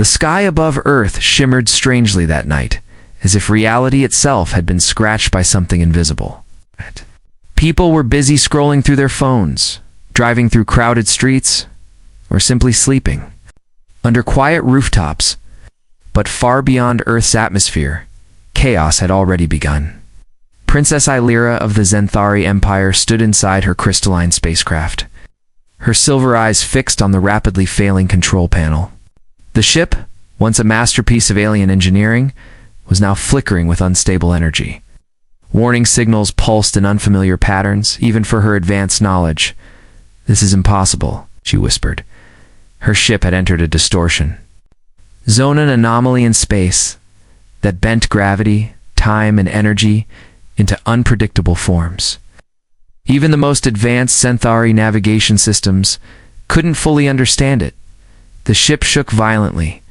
The sky above Earth shimmered strangely that night, as if reality itself had been scratched by something invisible. People were busy scrolling through their phones, driving through crowded streets, or simply sleeping. Under quiet rooftops, but far beyond Earth's atmosphere, chaos had already begun. Princess Elyra of the Zenthari Empire stood inside her crystalline spacecraft, her silver eyes fixed on the rapidly failing control panel. The ship, once a masterpiece of alien engineering, was now flickering with unstable energy. Warning signals pulsed in unfamiliar patterns, even for her advanced knowledge. "This is impossible," she whispered. Her ship had entered a distortion zone, an anomaly in space that bent gravity, time, and energy into unpredictable forms. Even the most advanced Zenthari navigation systems couldn't fully understand it. The ship shook violently.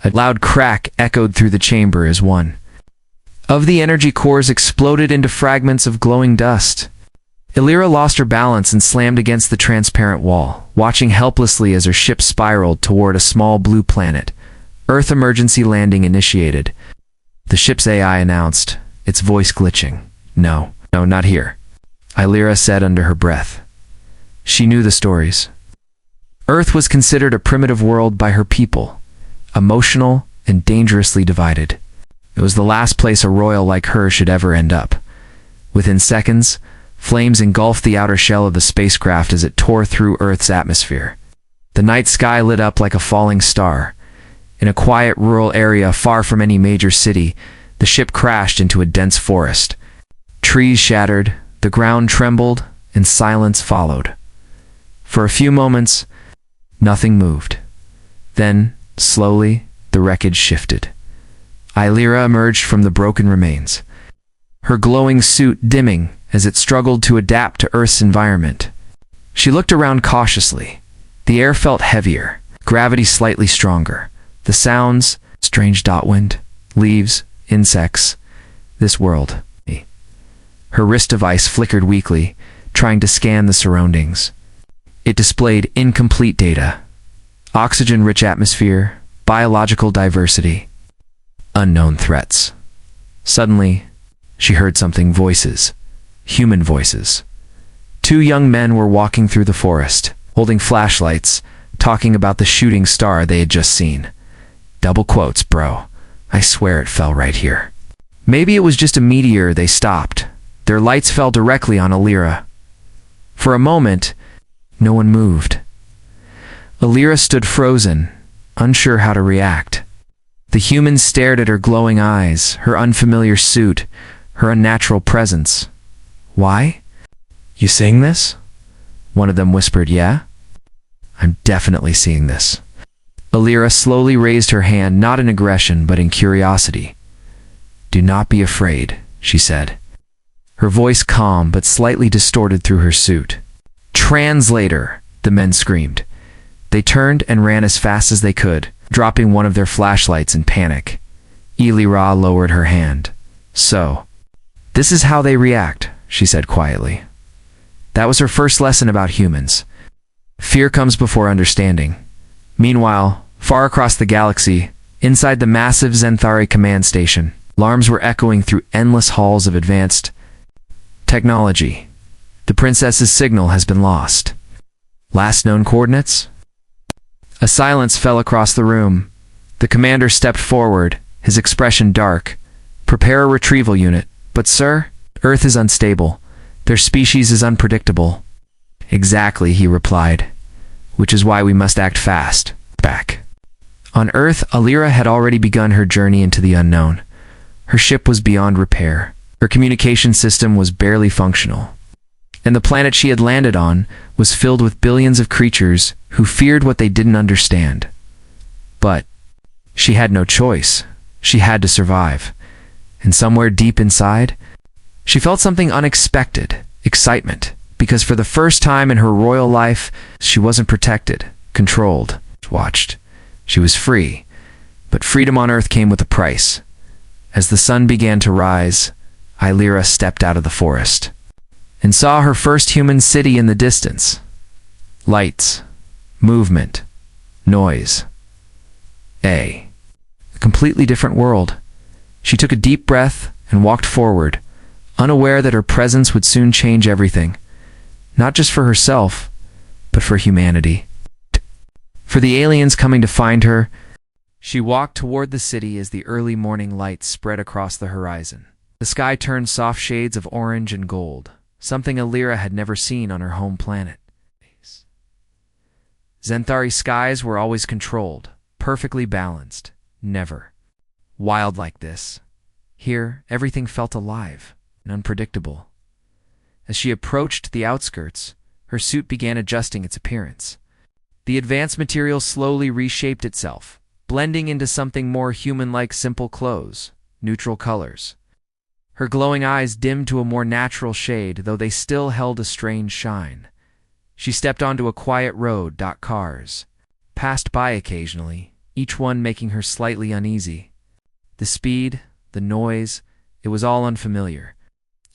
A loud crack echoed through the chamber as one of the energy cores exploded into fragments of glowing dust. Elyra lost her balance and slammed against the transparent wall, watching helplessly as her ship spiraled toward a small blue planet. Earth emergency landing initiated. The ship's AI announced, its voice glitching. No, not here," Elyra said under her breath. She knew the stories. Earth was considered a primitive world by her people, emotional and dangerously divided. It was the last place a royal like her should ever end up. Within seconds, flames engulfed the outer shell of the spacecraft as it tore through Earth's atmosphere. The night sky lit up like a falling star. In a quiet rural area far from any major city, the ship crashed into a dense forest. Trees shattered, the ground trembled, and silence followed. For a few moments, nothing moved. Then, slowly, the wreckage shifted. Elyra emerged from the broken remains, her glowing suit dimming as it struggled to adapt to Earth's environment. She looked around cautiously. The air felt heavier, gravity slightly stronger. The sounds, strange dot wind, leaves, insects, this world. Her wrist device flickered weakly, trying to scan the surroundings. It displayed incomplete data. Oxygen-rich atmosphere, biological diversity, unknown threats. Suddenly, she heard something, voices, human voices. Two young men were walking through the forest, holding flashlights, talking about the shooting star they had just seen. Double quotes, bro. I swear it fell right here. Maybe it was just a meteor. They stopped. Their lights fell directly on Elyra. For a moment, no one moved. Elyra stood frozen, unsure how to react. The humans stared at her glowing eyes, her unfamiliar suit, her unnatural presence. "Why? You seeing this?" One of them whispered. "Yeah? I'm definitely seeing this." Elyra slowly raised her hand, not in aggression, but in curiosity. "Do not be afraid," she said. Her voice calm, but slightly distorted through her suit. "Translator!" the men screamed. They turned and ran as fast as they could, dropping one of their flashlights in panic. Elyra lowered her hand. "So, this is how they react," she said quietly. That was her first lesson about humans. Fear comes before understanding. Meanwhile, far across the galaxy, inside the massive Zenthari command station, alarms were echoing through endless halls of advanced technology. The princess's signal has been lost. Last known coordinates? A silence fell across the room. The commander stepped forward, his expression dark. "Prepare a retrieval unit." "But sir, Earth is unstable. Their species is unpredictable." "Exactly," he replied. "Which is why we must act fast." Back on Earth, Elyra had already begun her journey into the unknown. Her ship was beyond repair. Her communication system was barely functional. And the planet she had landed on was filled with billions of creatures who feared what they didn't understand. But she had no choice. She had to survive. And somewhere deep inside, she felt something unexpected, excitement, because for the first time in her royal life, she wasn't protected, controlled, watched. She was free, but freedom on Earth came with a price. As the sun began to rise, Elyra stepped out of the forest and saw her first human city in the distance. Lights, movement, noise. A completely different world. She took a deep breath and walked forward, unaware that her presence would soon change everything, not just for herself, but for humanity. For the aliens coming to find her, she walked toward the city as the early morning light spread across the horizon. The sky turned soft shades of orange and gold, something Elyra had never seen on her home planet. Xanthari skies were always controlled, perfectly balanced, never wild like this. Here, everything felt alive and unpredictable. As she approached the outskirts, her suit began adjusting its appearance. The advanced material slowly reshaped itself, blending into something more human-like, simple clothes, neutral colors. Her glowing eyes dimmed to a more natural shade, though they still held a strange shine. She stepped onto a quiet road. Cars passed by occasionally, each one making her slightly uneasy. The speed, the noise, it was all unfamiliar.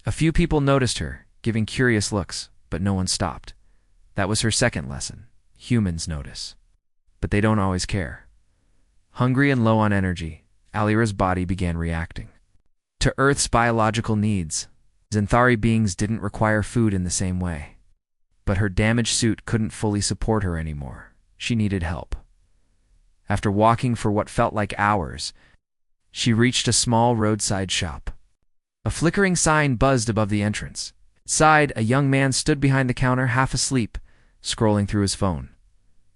A few people noticed her, giving curious looks, but no one stopped. That was her second lesson. Humans notice, but they don't always care. Hungry and low on energy, Elyra's body began reacting to Earth's biological needs. Xanthari beings didn't require food in the same way. But her damaged suit couldn't fully support her anymore. She needed help. After walking for what felt like hours, she reached a small roadside shop. A flickering sign buzzed above the entrance. Inside, a young man stood behind the counter, half asleep, scrolling through his phone.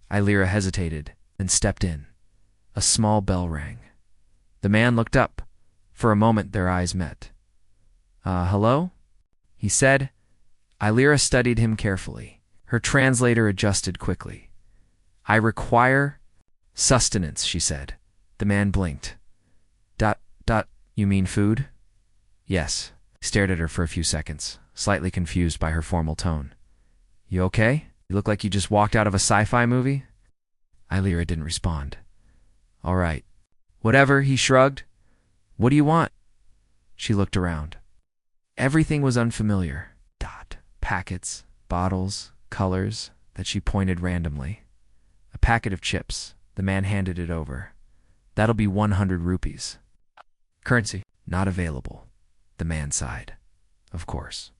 Elyra hesitated, then stepped in. A small bell rang. The man looked up. For a moment, their eyes met. Hello? He said. Elyra studied him carefully. Her translator adjusted quickly. I require sustenance, she said. The man blinked. You mean food? Yes. He stared at her for a few seconds, slightly confused by her formal tone. You okay? You look like you just walked out of a sci-fi movie? Elyra didn't respond. All right. Whatever, he shrugged. What do you want? She looked around. Everything was unfamiliar. Packets, bottles, colors that she pointed randomly. A packet of chips. The man handed it over. That'll be 100 rupees. Currency. Not available. The man sighed. Of course.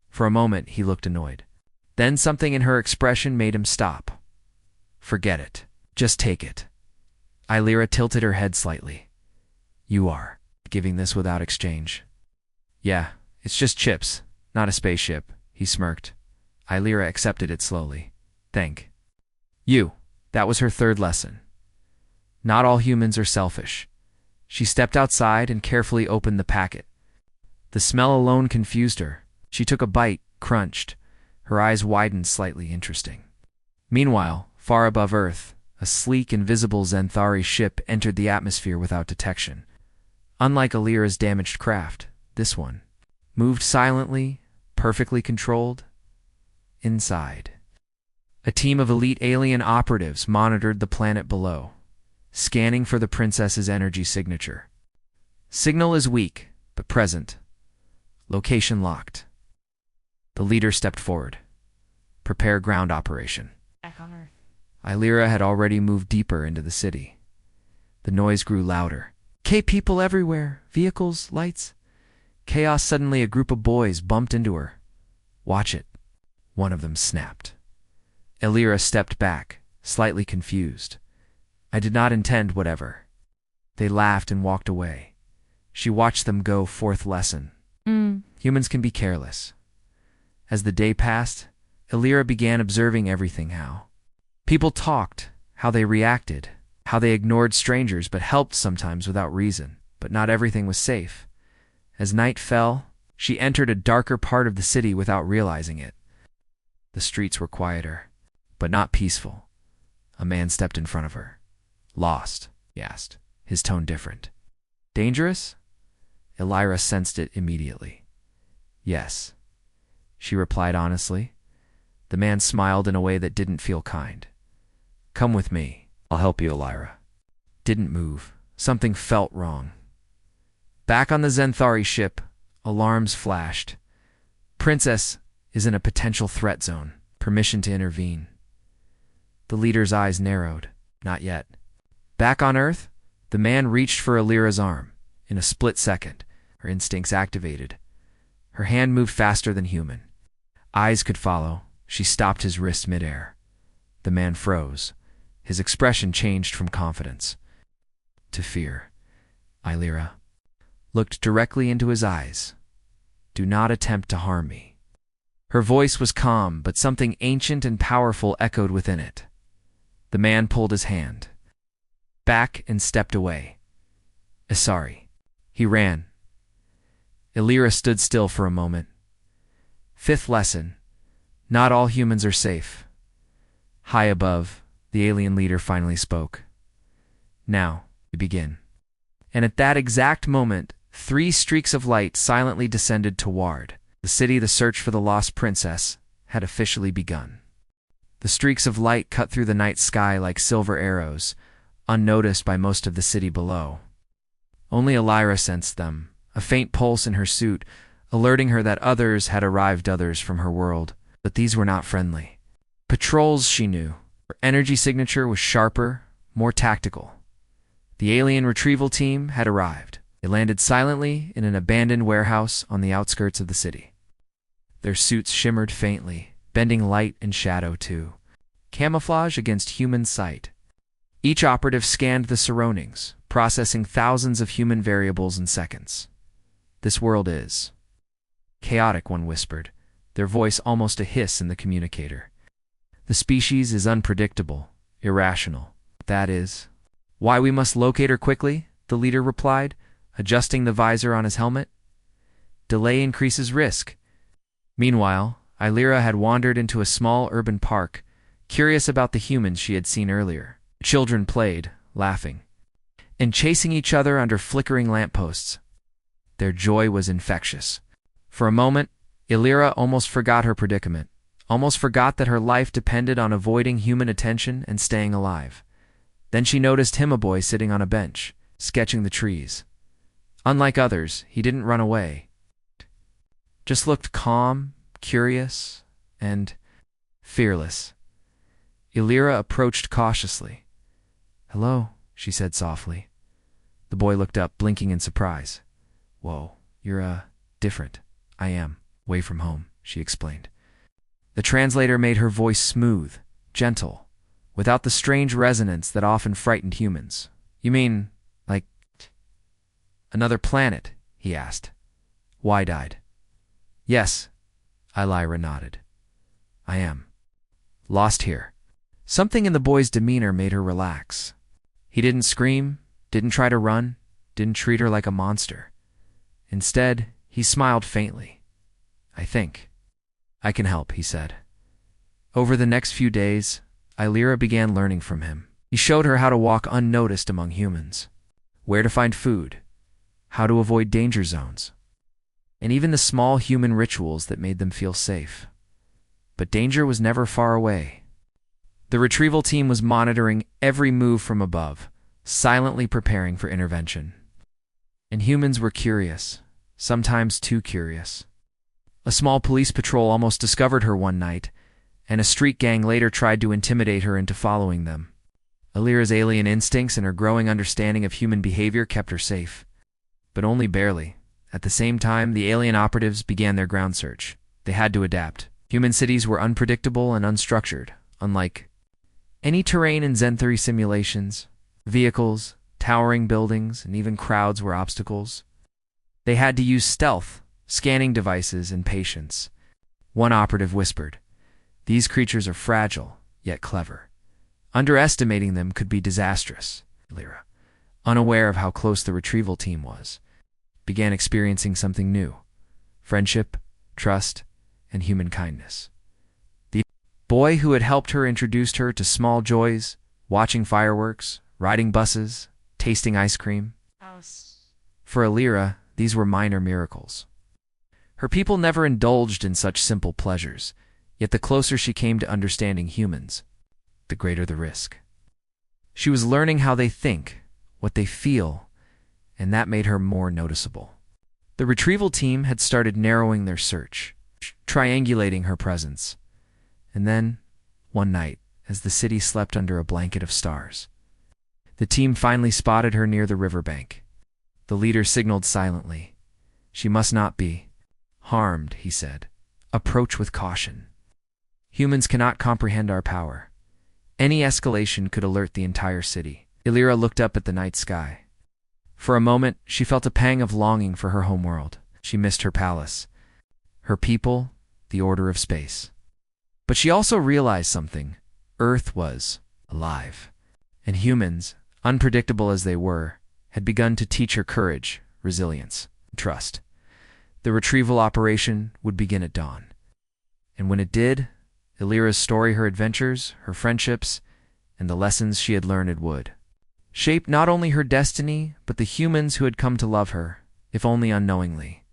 For a moment, he looked annoyed. Then something in her expression made him stop. Forget it. Just take it. Elyra tilted her head slightly. You are giving this without exchange? Yeah, it's just chips, not a spaceship, he smirked. Elyra accepted it slowly. Thank you. That was her third lesson. Not all humans are selfish. She stepped outside and carefully opened the packet. The smell alone confused her. She took a bite, crunched. Her eyes widened slightly. Interesting. Meanwhile, far above Earth, a sleek, invisible Xanthari ship entered the atmosphere without detection. Unlike Elyra's damaged craft, this one moved silently, perfectly controlled. Inside, a team of elite alien operatives monitored the planet below, scanning for the princess's energy signature. Signal is weak, but present. Location locked. The leader stepped forward. Prepare ground operation. Back on Earth. Elyra had already moved deeper into the city. The noise grew louder. People everywhere. Vehicles, lights. Chaos. Suddenly a group of boys bumped into her. Watch it. One of them snapped. Elyra stepped back, slightly confused. I did not intend whatever. They laughed and walked away. She watched them go. Fourth lesson. Humans can be careless. As the day passed, Elyra began observing everything. How people talked, how they reacted, how they ignored strangers but helped sometimes without reason. But not everything was safe. As night fell, she entered a darker part of the city without realizing it. The streets were quieter, but not peaceful. A man stepped in front of her. Lost? He asked, his tone different. Dangerous? Elyra sensed it immediately. Yes, she replied honestly. The man smiled in a way that didn't feel kind. Come with me. I'll help you, Elyra. Didn't move. Something felt wrong. Back on the Xanthari ship, alarms flashed. Princess is in a potential threat zone. Permission to intervene. The leader's eyes narrowed. Not yet. Back on Earth, the man reached for Elyra's arm. In a split second, her instincts activated. Her hand moved faster than human. Eyes could follow. She stopped his wrist midair. The man froze. His expression changed from confidence to fear. Elyra looked directly into his eyes. "Do not attempt to harm me." Her voice was calm, but something ancient and powerful echoed within it. The man pulled his hand back and stepped away. Sorry. He ran. Elyra stood still for a moment. Fifth lesson. Not all humans are safe. High above, the alien leader finally spoke. "Now, we begin." And at that exact moment, 3 streaks of light silently descended toward the city. The search for the lost princess had officially begun. The streaks of light cut through the night sky like silver arrows, unnoticed by most of the city below. Only Elyra sensed them, a faint pulse in her suit, alerting her that others had arrived, others from her world. But these were not friendly. Patrols, she knew. Her energy signature was sharper, more tactical. The alien retrieval team had arrived. They landed silently in an abandoned warehouse on the outskirts of the city. Their suits shimmered faintly, bending light and shadow too, camouflage against human sight. Each operative scanned the surroundings, processing thousands of human variables in seconds. "This world is chaotic," one whispered, their voice almost a hiss in the communicator. "The species is unpredictable, irrational. That is why we must locate her quickly," the leader replied, adjusting the visor on his helmet. "Delay increases risk." Meanwhile, Elyra had wandered into a small urban park, curious about the humans she had seen earlier. Children played, laughing, and chasing each other under flickering lampposts. Their joy was infectious. For a moment, Elyra almost forgot her predicament, almost forgot that her life depended on avoiding human attention and staying alive. Then she noticed him, a boy sitting on a bench, sketching the trees. Unlike others, he didn't run away. Just looked calm, curious, and fearless. Elyra approached cautiously. "Hello," she said softly. The boy looked up, blinking in surprise. "Whoa, you're, different." "I am, away from home," she explained. The translator made her voice smooth, gentle, without the strange resonance that often frightened humans. "You mean, like, another planet?" he asked. Wide-eyed. "Yes," Elyra nodded. "I am. Lost here." Something in the boy's demeanor made her relax. He didn't scream, didn't try to run, didn't treat her like a monster. Instead, he smiled faintly. "I think I can help," he said. Over the next few days, Elyra began learning from him. He showed her how to walk unnoticed among humans, where to find food, how to avoid danger zones, and even the small human rituals that made them feel safe. But danger was never far away. The retrieval team was monitoring every move from above, silently preparing for intervention. And humans were curious, sometimes too curious. A small police patrol almost discovered her one night, and a street gang later tried to intimidate her into following them. Elyra's alien instincts and her growing understanding of human behavior kept her safe. But only barely. At the same time, the alien operatives began their ground search. They had to adapt. Human cities were unpredictable and unstructured, unlike any terrain in Zen 3 simulations. Vehicles, towering buildings, and even crowds were obstacles. They had to use stealth, scanning devices, and patience. One operative whispered, "These creatures are fragile, yet clever. Underestimating them could be disastrous." Elyra, unaware of how close the retrieval team was, began experiencing something new: friendship, trust, and human kindness. The boy who had helped her introduced her to small joys, watching fireworks, riding buses, tasting ice cream. For Elyra, these were minor miracles. Her people never indulged in such simple pleasures, yet the closer she came to understanding humans, the greater the risk. She was learning how they think, what they feel, and that made her more noticeable. The retrieval team had started narrowing their search, triangulating her presence. And then, one night, as the city slept under a blanket of stars, The team finally spotted her near the riverbank. The leader signaled silently. "She must not be harmed," he said. "Approach with caution. Humans cannot comprehend our power. Any escalation could alert the entire city." Elyra looked up at the night sky. For a moment, she felt a pang of longing for her homeworld. She missed her palace, her people, the order of space. But she also realized something. Earth was alive, and humans, unpredictable as they were, had begun to teach her courage, resilience, and trust. The retrieval operation would begin at dawn. And when it did, Elyra's story, her adventures, her friendships, and the lessons she had learned would shape not only her destiny, but the humans who had come to love her, if only unknowingly.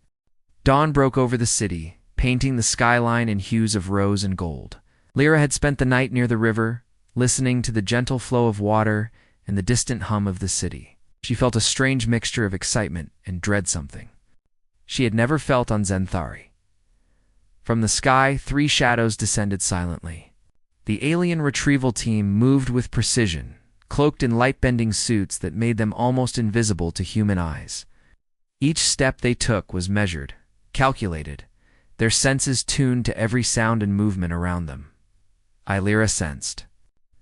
Dawn broke over the city, painting the skyline in hues of rose and gold. Elyra had spent the night near the river, listening to the gentle flow of water and the distant hum of the city. She felt a strange mixture of excitement and dread, something she had never felt on Zenthari. From the sky, 3 shadows descended silently. The alien retrieval team moved with precision, cloaked in light-bending suits that made them almost invisible to human eyes. Each step they took was measured, calculated, their senses tuned to every sound and movement around them. Elyra sensed.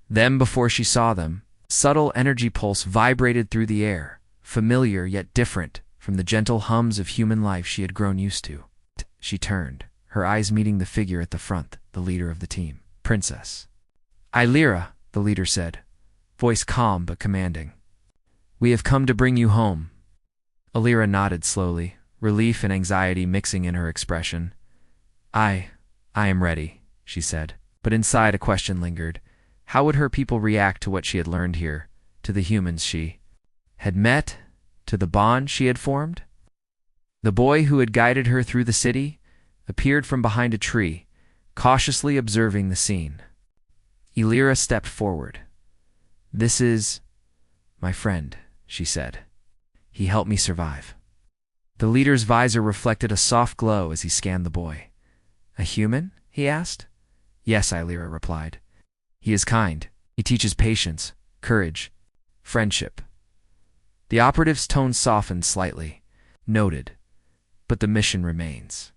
Then, before she saw them, subtle energy pulse vibrated through the air, familiar yet different from the gentle hums of human life she had grown used to. She turned, her eyes meeting the figure at the front, the leader of the team. "Princess Elyra," the leader said, voice calm but commanding. "We have come to bring you home." Elyra nodded slowly, relief and anxiety mixing in her expression. I am ready," she said, but inside a question lingered. How would her people react to what she had learned here, to the humans she had met, to the bond she had formed? The boy who had guided her through the city appeared from behind a tree, cautiously observing the scene. Elyra stepped forward. "This is my friend," she said. "He helped me survive." The leader's visor reflected a soft glow as he scanned the boy. "A human?" he asked. "Yes," Elyra replied. "He is kind. He teaches patience, courage, friendship." The operative's tone softened slightly. "Noted. But the mission remains.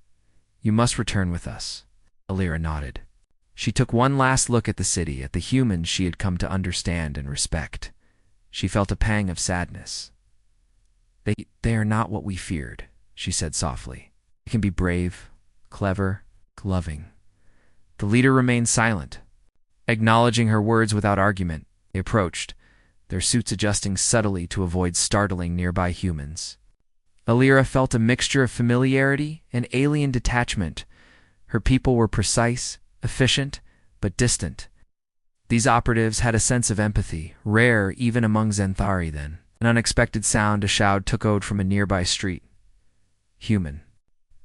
You must return with us." Elyra nodded. She took one last look at the city, at the humans she had come to understand and respect. She felt a pang of sadness. They are not what we feared," she said softly. "They can be brave, clever, loving." The leader remained silent. Acknowledging her words without argument, they approached, their suits adjusting subtly to avoid startling nearby humans. Elyra felt a mixture of familiarity and alien detachment. Her people were precise, efficient, but distant. These operatives had a sense of empathy, rare even among Zenthari then. An unexpected sound, a shout, took out from a nearby street. Human.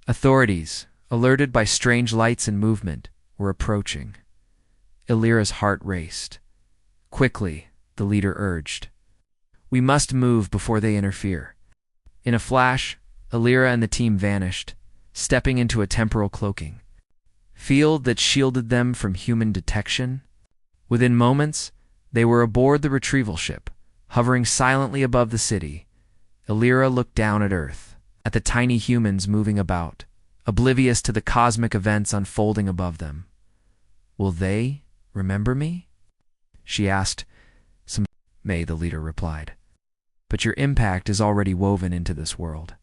Authorities, alerted by strange lights and movement, were approaching. Elyra's heart raced. "Quickly," the leader urged. "We must move before they interfere." In a flash, Elyra and the team vanished, stepping into a temporal cloaking field that shielded them from human detection. Within moments, they were aboard the retrieval ship, hovering silently above the city. Elyra looked down at Earth, at the tiny humans moving about, oblivious to the cosmic events unfolding above them. "Will they remember me?" she asked. "Some may," the leader replied. "But your impact is already woven into this world.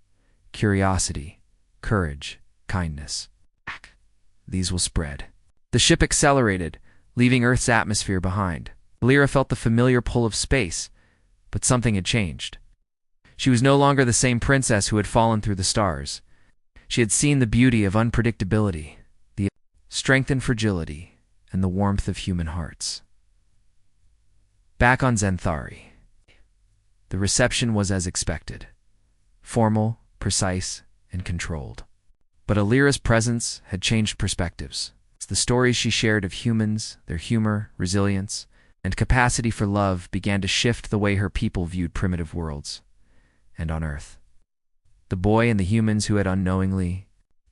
Curiosity, courage, kindness. These will spread." The ship accelerated, leaving Earth's atmosphere behind. Elyra felt the familiar pull of space, but something had changed. She was no longer the same princess who had fallen through the stars. She had seen the beauty of unpredictability, the strength and fragility, and the warmth of human hearts. Back on Zenthari, the reception was as expected. Formal, precise, and controlled. But Elyra's presence had changed perspectives. The stories she shared of humans, their humor, resilience, and capacity for love began to shift the way her people viewed primitive worlds. And on Earth, the boy and the humans who had unknowingly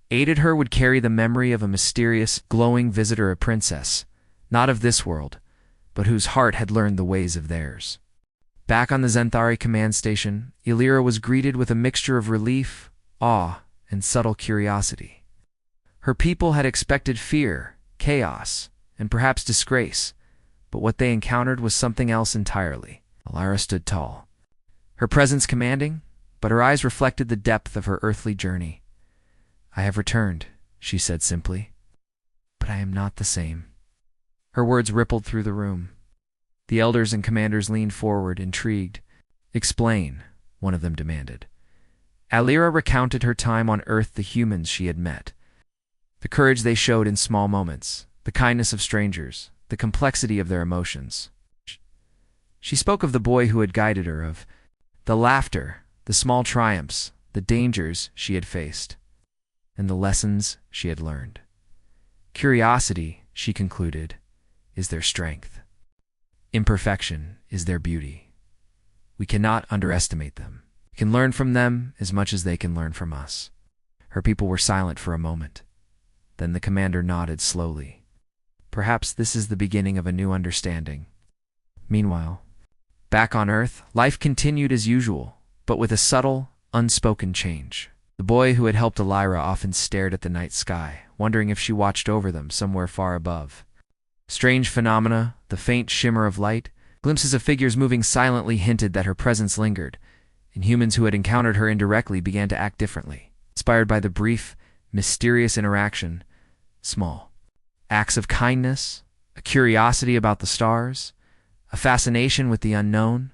aided her would carry the memory of a mysterious, glowing visitor, a princess, not of this world, but whose heart had learned the ways of theirs. Back on the Zenthari command station, Elyra was greeted with a mixture of relief, awe, and subtle curiosity. Her people had expected fear, chaos, and perhaps disgrace, but what they encountered was something else entirely. Elyra stood tall, her presence commanding, but her eyes reflected the depth of her earthly journey. "I have returned," she said simply, "but I am not the same." Her words rippled through the room. The elders and commanders leaned forward, intrigued. "Explain," one of them demanded. Elyra recounted her time on Earth, the humans she had met, the courage they showed in small moments, the kindness of strangers, the complexity of their emotions. She spoke of the boy who had guided her, of the laughter, the small triumphs, the dangers she had faced, and the lessons she had learned. Curiosity, she concluded, is their strength. Imperfection is their beauty. We cannot underestimate them. We can learn from them as much as they can learn from us. Her people were silent for a moment. Then the commander nodded slowly. Perhaps this is the beginning of a new understanding. Meanwhile, back on Earth, life continued as usual, but with a subtle, unspoken change. The boy who had helped Elyra often stared at the night sky, wondering if she watched over them somewhere far above. Strange phenomena, the faint shimmer of light, glimpses of figures moving silently hinted that her presence lingered, and humans who had encountered her indirectly began to act differently, inspired by the brief, mysterious interaction. Small acts of kindness, a curiosity about the stars, a fascination with the unknown.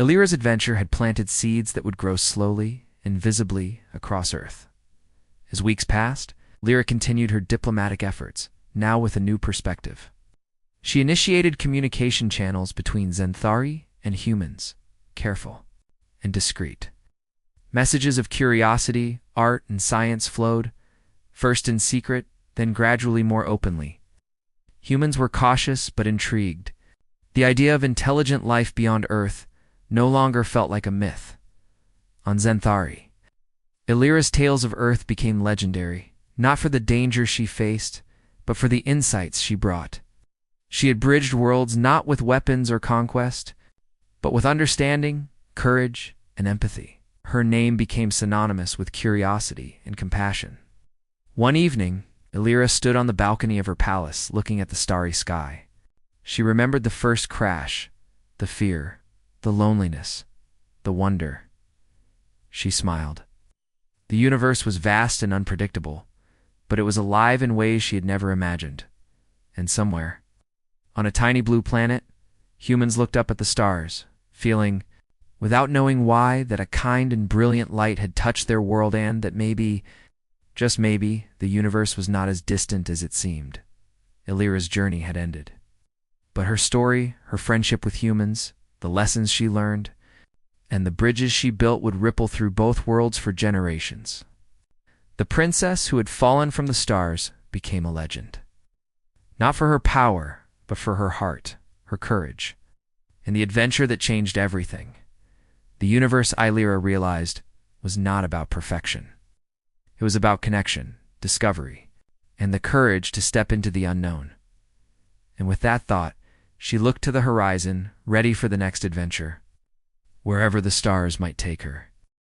Elyra's adventure had planted seeds that would grow slowly and visibly across Earth. As weeks passed, Elyra continued her diplomatic efforts, now with a new perspective. She initiated communication channels between Zenthari and humans, careful and discreet. Messages of curiosity, art, and science flowed, first in secret, then gradually more openly. Humans were cautious but intrigued. The idea of intelligent life beyond Earth no longer felt like a myth. On Zenthari, Elyra's tales of Earth became legendary, not for the dangers she faced, but for the insights she brought. She had bridged worlds not with weapons or conquest, but with understanding, courage, and empathy. Her name became synonymous with curiosity and compassion. One evening, Elyra stood on the balcony of her palace, looking at the starry sky. She remembered the first crash, the fear, the loneliness, the wonder. She smiled. The universe was vast and unpredictable, but it was alive in ways she had never imagined. And somewhere, on a tiny blue planet, humans looked up at the stars, feeling, without knowing why, that a kind and brilliant light had touched their world and that maybe, just maybe, the universe was not as distant as it seemed. Elyra's journey had ended. But her story, her friendship with humans, the lessons she learned, and the bridges she built would ripple through both worlds for generations. The princess who had fallen from the stars became a legend. Not for her power, but for her heart, her courage, and the adventure that changed everything. The universe, Elyra realized, was not about perfection. It was about connection, discovery, and the courage to step into the unknown. And with that thought, she looked to the horizon, ready for the next adventure, wherever the stars might take her.